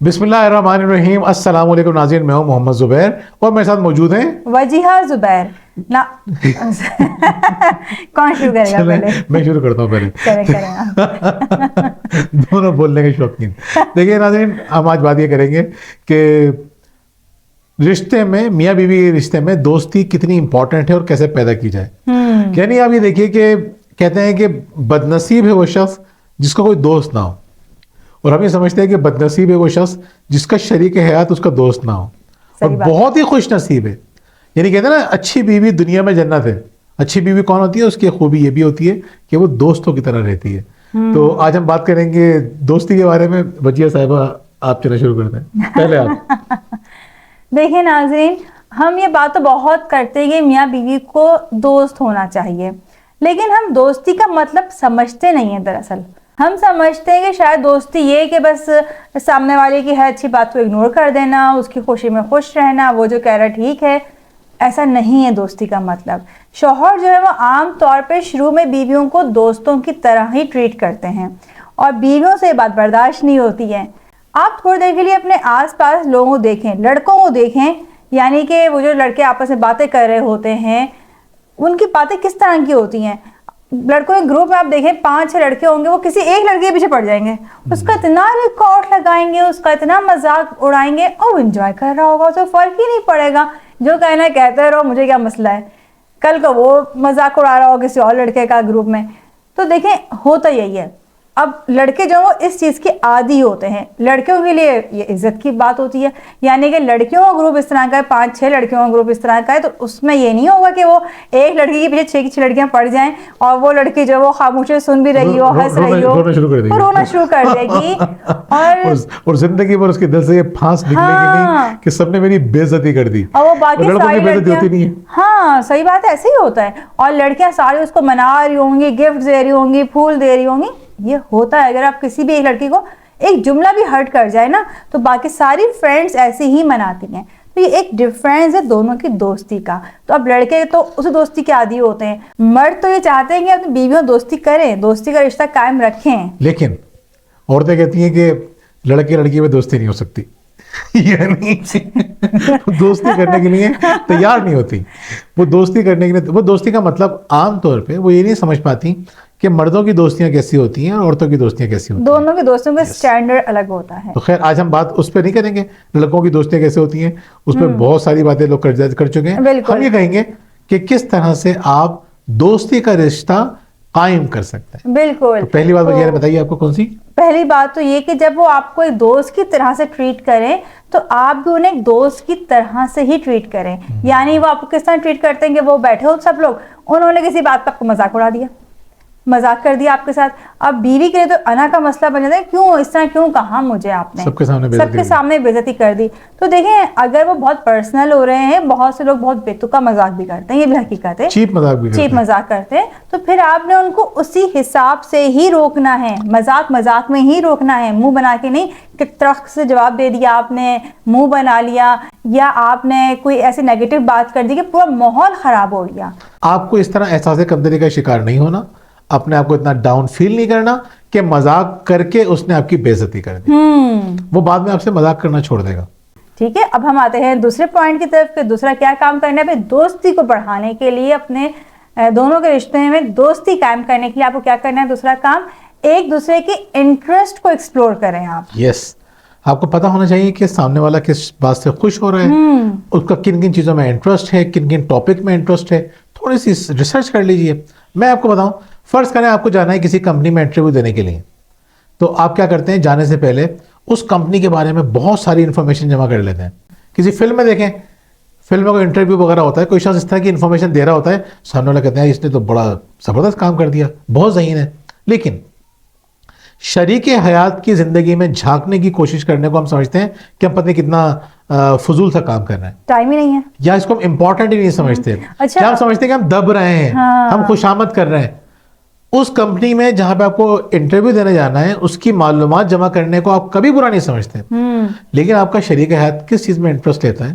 بسم اللہ الرحمن الرحیم. السلام علیکم ناظرین, میں ہوں محمد زبیر اور میرے ساتھ موجود ہیں وجیہہ زبیر. کون شروع کرے گا پہلے؟ میں شروع کرتا ہوں پہلے. کریں دونوں بولنے کے شوقین. دیکھیے ناظرین, ہم آج بات یہ کریں گے کہ رشتے میں, میاں بیوی کے رشتے میں دوستی کتنی امپورٹنٹ ہے اور کیسے پیدا کی جائے. یعنی آپ یہ دیکھیے کہ کہتے ہیں کہ بد نصیب ہے وہ شخص جس کا کوئی دوست نہ ہو, اور ہم یہ سمجھتے ہیں کہ بد نصیب ہے وہ شخص جس کا شریک حیات اس کا دوست نہ ہو. اور بہت ہی خوش نصیب ہے, یعنی کہتے ہیں نا اچھی بیوی دنیا میں جنت ہے. اچھی بیوی کون ہوتی ہے؟ اس کی خوبی یہ بھی ہوتی ہے کہ وہ دوستوں کی طرح رہتی ہے. تو آج ہم بات کریں گے دوستی کے بارے میں. وجیہہ صاحبہ آپ چلنا شروع کرتے ہیں, پہلے آپ. دیکھیں ناظرین, ہم یہ بات تو بہت کرتے ہیں کہ میاں بیوی کو دوست ہونا چاہیے, لیکن ہم دوستی کا مطلب سمجھتے نہیں ہیں. دراصل ہم سمجھتے ہیں کہ شاید دوستی یہ کہ بس سامنے والے کی ہر اچھی بات کو اگنور کر دینا, اس کی خوشی میں خوش رہنا, وہ جو کہہ رہا ٹھیک ہے. ایسا نہیں ہے دوستی کا مطلب. شوہر جو ہے وہ عام طور پہ شروع میں بیویوں کو دوستوں کی طرح ہی ٹریٹ کرتے ہیں, اور بیویوں سے یہ بات برداشت نہیں ہوتی ہے. آپ تھوڑی دیر کے لیے اپنے آس پاس لوگوں کو دیکھیں, لڑکوں کو دیکھیں, یعنی کہ وہ جو لڑکے آپس میں باتیں کر رہے ہوتے ہیں ان کی باتیں کس طرح کی ہوتی ہیں. لڑکوں کے گروپ میں آپ دیکھیں 5-6 لڑکے ہوں گے, وہ کسی ایک لڑکے کے پیچھے پڑ جائیں گے, اس کا اتنا ریکارڈ لگائیں گے, اس کا اتنا مذاق اڑائیں گے, اور انجوائے کر رہا ہوگا, تو فرق ہی نہیں پڑے گا. جو کہنا ہے کہتے رہو, مجھے کیا مسئلہ ہے. کل کو وہ مذاق اڑا رہا ہو کسی اور لڑکے کا گروپ میں. تو دیکھیں ہوتا یہی ہے. اب لڑکے جو وہ اس چیز کے عادی ہوتے ہیں. لڑکیوں کے لیے یہ عزت کی بات ہوتی ہے, یعنی کہ لڑکیوں کا گروپ اس طرح کا ہے, 5-6 لڑکیوں کا گروپ اس طرح کا ہے, تو اس میں یہ نہیں ہوگا کہ وہ ایک لڑکی کے پیچھے 6 لڑکیاں پڑ جائیں اور وہ لڑکی جو وہ خاموشی سن بھی رہی ہو, ہنس رہی ہو, رونا شروع کر دے گی, اور زندگی پر اس کے دل سے یہ پھانس نکلے گی نہیں کہ سب نے میری بے عزتی کر دی, اور وہ باقی ساری لڑکیاں. ہاں صحیح بات ہے, ایسے ہی ہوتا ہے. اور لڑکیاں ساری اس کو منا رہی ہوں گی, گفٹ دے رہی ہوں گی, پھول دے رہی ہوں گی. یہ ہوتا ہے. اگر آپ کسی بھی ایک لڑکی کو ایک جملہ بھی ہرٹ کر جائے نا, تو باقی ساری فرینڈز ایسے ہی مناتی ہیں. تو یہ ایک ڈفرینس ہے دونوں کی دوستی کا. تو اب لڑکے تو اس دوستی کے عادی ہوتے ہیں, مرد تو یہ چاہتے ہیں کہ اپنی بیویوں دوستی کریں, دوستی کا رشتہ قائم رکھیں. لیکن عورتیں کہتی ہیں کہ لڑکے لڑکی میں دوستی نہیں ہو سکتی, یعنی دوستی کرنے کے لیے تیار نہیں ہوتی. وہ دوستی کرنے کے لیے, وہ دوستی کا مطلب عام طور پہ وہ یہ نہیں سمجھ پاتی کہ مردوں کی دوستیاں کیسی ہوتی ہیں اور عورتوں کی دوستیاں کیسی ہوتی ہیں. دونوں کی دوستوں کا سٹینڈرڈ الگ ہوتا ہے. تو خیر آج ہم بات اس پہ نہیں کریں گے لڑکوں کی دوستیاں کیسے ہوتی ہیں, اس پہ بہت ساری باتیں لوگ کر چکے ہیں. ہم یہ کہیں گے کہ کس طرح سے آپ دوستی کا رشتہ قائم کر سکتے ہیں. بالکل. تو پہلی بات وجہ بتائیے آپ کو کون سی؟ پہلی بات تو یہ کہ جب وہ آپ کو ایک دوست کی طرح سے ٹریٹ کریں تو آپ بھی انہیں ایک دوست کی طرح سے ہی ٹریٹ کریں. یعنی وہ آپ کو کس طرح ٹریٹ کرتے ہیں کہ وہ بیٹھے ہو سب لوگ, انہوں نے کسی بات پر آپ کو مذاق اڑا دیا, مذاق کر دیا آپ کے ساتھ. اب بیوی کے لیے تو انا کا مسئلہ بن جاتا ہے, کیوں اس طرح کیوں کہا مجھے آپ نے, سب کے سامنے بے عزتی کر دی. تو دیکھیں اگر وہ بہت پرسنل ہو رہے ہیں, بہت سے لوگ بہت بیتوقع مذاق بھی کرتے ہیں, یہ بھی حقیقت ہے, چیپ مذاق کرتے ہیں, تو پھر آپ نے ان کو اسی حساب سے ہی روکنا ہے, مذاق میں ہی روکنا ہے, منہ بنا کے نہیں کہ ترخت سے جواب دے دیا آپ نے, منہ بنا لیا, یا آپ نے کوئی ایسی نیگیٹو بات کر دی کہ پورا ماحول خراب ہو گیا. آپ کو اس طرح احساس کمتری کا شکار نہیں ہونا, اپنے آپ کو اتنا ڈاؤن فیل نہیں کرنا کہ مذاق کر کے اس نے آپ کی بے عزتی کر دی. وہ بعد میں آپ سے مذاق کرنا چھوڑ دے گا. ٹھیک ہے, اب ہم آتے ہیں دوسرے پوائنٹ کی طرف کہ دوسرا کیا کام کرنا ہے. دوستی کو بڑھانے کے لیے, اپنے دونوں کے رشتے میں دوستی قائم کرنے کے لیے آپ کو کیا کرنا ہے؟ دوسرا کام, ایک دوسرے کے انٹرسٹ کو ایکسپلور کریں آپ. یس, آپ کو پتا ہونا چاہیے کہ سامنے والا کس بات سے خوش ہو رہا ہے, اس کا کن کن چیزوں میں انٹرسٹ ہے, کن کن ٹاپک میں انٹرسٹ ہے. تھوڑی سی ریسرچ کر لیجئے. میں آپ کو بتاؤں, فرض کریں آپ کو جانا ہے کسی کمپنی میں انٹرویو دینے کے لیے, تو آپ کیا کرتے ہیں؟ جانے سے پہلے اس کمپنی کے بارے میں بہت ساری انفارمیشن جمع کر لیتے ہیں. کسی فلم میں دیکھیں, فلم میں کوئی انٹرویو وغیرہ ہوتا ہے, کوئی شخص اس طرح کی انفارمیشن دے رہا ہوتا ہے, سامنے والا کہتے ہیں اس نے تو بڑا زبردست کام کر دیا, بہت ذہین ہے. لیکن شریک حیات کی زندگی میں جھانکنے کی کوشش کرنے کو ہم سمجھتے ہیں کہ ہم پتہ نہیں کتنا فضول سا کام کر رہے ہیں, ٹائم ہی نہیں ہے, یا اس کو ہم امپورٹنٹ ہی نہیں سمجھتے. کیا ہم سمجھتے ہیں کہ ہم دب رہے ہیں, ہم خوشامد کر رہے ہیں. اس کمپنی میں جہاں پہ آپ کو انٹرویو دینے جانا ہے, اس کی معلومات جمع کرنے کو آپ کبھی برا نہیں سمجھتے. لیکن آپ کا شریک حیات کس چیز میں انٹرسٹ لیتا ہے,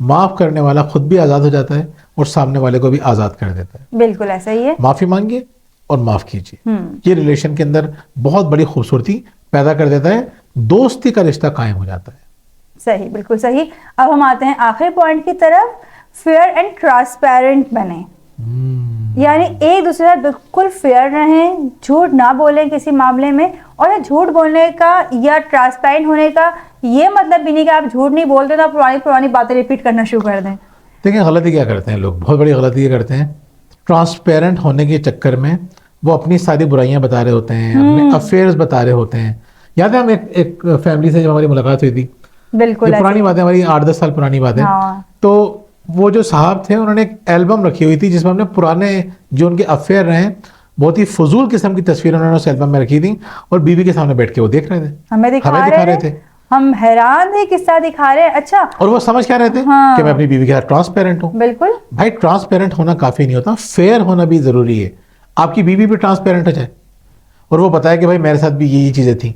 معاف کرنے والا خود بھی آزاد ہو جاتا ہے اور سامنے والے کو بھی آزاد کر دیتا ہے. بالکل ایسا ہی ہے. معافی مانگیے اور معاف کیجیے. یہ ریلیشن کے اندر بہت بڑی خوبصورتی پیدا کر دیتا ہے. دوستی کا رشتہ قائم ہو جاتا ہے. صحیح, بالکل صحیح. اب ہم آتے ہیں آخری پوائنٹ کی طرف. فیئر اینڈ ٹرانسپیرنٹ بنیں. یعنی ایک دوسرے سے بالکل فیئر رہیں, جھوٹ نہ بولیں کسی معاملے میں. اور جھوٹ بولنے کا یا ٹرانسپیرنٹ ہونے کا یہ مطلب بھی نہیں کہ آپ جھوٹ نہیں بولتے تو آپ پرانی باتیں ریپیٹ کرنا شروع کر دیں. دیکھیں غلطی کیا کرتے ہیں لوگ, بہت بڑی غلطی یہ کرتے ہیں. ٹرانسپیرنٹ ہونے کے چکر میں وہ اپنی ساری برائیاں بتا رہے ہوتے ہیں, اپنے افیئرز بتا رہے ہوتے ہیں. یاد ہے ہم ایک فیملی سے جب ہماری ملاقات ہوئی تھی, بالکل پرانی بات ہے, ہماری 8-10 سال پرانی بات ہے. تو وہ جو صاحب تھے انہوں نے ایک البم رکھی ہوئی تھی جس میں ہم نے پرانے جو ان کے افیئر رہے بہت ہی فضول قسم کی تصویریں انہوں نے اس البم میں رکھی تھی, اور بیوی کے سامنے بیٹھ کے وہ دیکھ رہے تھے, ہمیں دکھا رہے تھے. ہم حیران تھے کس طرح دکھا رہے ہیں. اچھا, اور وہ سمجھ کیا رہے تھے کہ میں اپنی بیوی کے ساتھ ٹرانسپیرنٹ ہوں. بالکل بھائی, ٹرانسپیرنٹ ہونا کافی نہیں ہوتا, فیئر ہونا بھی ضروری ہے. آپ کی بیوی بھی ٹرانسپیرنٹ ہو جائے اور وہ بتائے کہ بھائی میرے ساتھ بھی یہ چیزیں تھیں.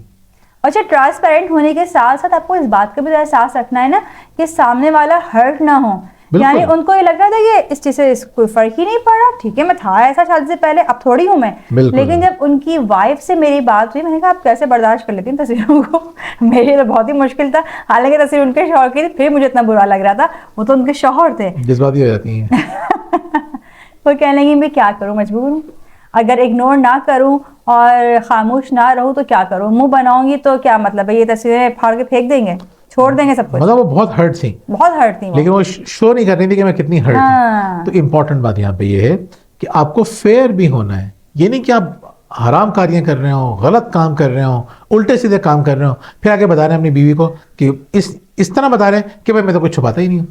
اچھا, ٹرانسپیرنٹ ہونے کے ساتھ ساتھ آپ کو اس بات کا بھی احساس رکھنا ہے نا کہ سامنے والا ہرٹ نہ ہو. یعنی ان کو یہ لگ رہا تھا کہ اس چیز سے کوئی فرق ہی نہیں پڑا, ٹھیک ہے میں تھا ایسا شادی سے پہلے, اب تھوڑی ہوں میں. لیکن جب ان کی وائف سے میری بات ہوئی, میں نے کہا آپ کیسے برداشت کر لیتی ہیں تصویروں کو. میرے لیے تو بہت ہی مشکل تھا, حالانکہ تصویر ان کے شوہر کی تھی, پھر مجھے اتنا برا لگ رہا تھا. وہ تو ان کے شوہر تھے, جذباتی ہو جاتی ہیں. وہ کہنے لگی میں کیا کروں, مجبور ہوں. اگر اگنور نہ کروں اور خاموش نہ رہوں تو کیا کروں, منہ بناؤں گی تو کیا مطلب ہے, یہ تصویریں پھاڑ کے پھینک دیں گے, چھوڑ دیں گے سب کچھ. مطلب وہ بہت ہرٹ تھی, بہت ہرٹ تھی, لیکن وہ شو نہیں کر رہی تھی کہ میں کتنی ہرٹ ہوں. تو امپورٹنٹ بات یہاں پہ یہ ہے کہ آپ کو فیئر بھی ہونا ہے. یہ نہیں کہ آپ حرام کاریاں کر رہے ہوں, غلط کام کر رہے ہوں, الٹے سیدھے کام کر رہے ہوں, پھر آگے بتا رہے ہیں اپنی بیوی کو کہ اس طرح بتا رہے ہیں کہ بھائی میں تو کچھ چھپاتا ہی نہیں ہوں.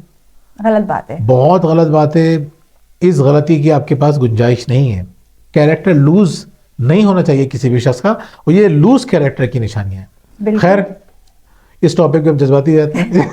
غلط بات ہے, بہت غلط بات ہے. اس غلطی کی آپ کے پاس گنجائش نہیں ہے. کیریکٹر لوز نہیں ہونا چاہیے کسی بھی شخص کا, اور یہ لوز کیریکٹر کی نشانی ہے. خیر, اس ٹاپک پہ ہم جذباتی رہتے ہیں.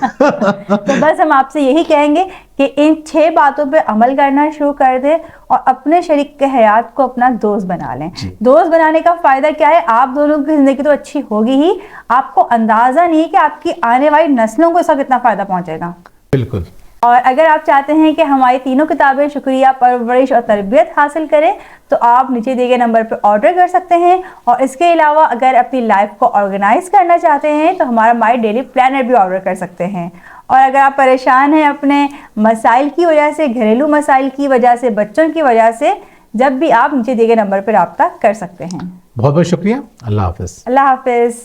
تو بس ہم آپ سے یہی کہیں گے کہ ان 6 باتوں پہ عمل کرنا شروع کر دیں اور اپنے شریک کے حیات کو اپنا دوست بنا لیں. دوست بنانے کا فائدہ کیا ہے, آپ دونوں کی زندگی تو اچھی ہوگی ہی, آپ کو اندازہ نہیں ہے کہ آپ کی آنے والی نسلوں کو اس کا کتنا فائدہ پہنچے گا. بالکل. اور اگر آپ چاہتے ہیں کہ ہماری تینوں کتابیں شکریہ, پرورش اور تربیت حاصل کریں تو آپ نیچے دیے گئے نمبر پر آرڈر کر سکتے ہیں. اور اس کے علاوہ اگر اپنی لائف کو آرگنائز کرنا چاہتے ہیں تو ہمارا مائی ڈیلی پلانر بھی آرڈر کر سکتے ہیں. اور اگر آپ پریشان ہیں اپنے مسائل کی وجہ سے, گھریلو مسائل کی وجہ سے, بچوں کی وجہ سے, جب بھی آپ نیچے دیے گئے نمبر پر رابطہ کر سکتے ہیں. بہت بہت شکریہ. اللہ حافظ. اللہ حافظ.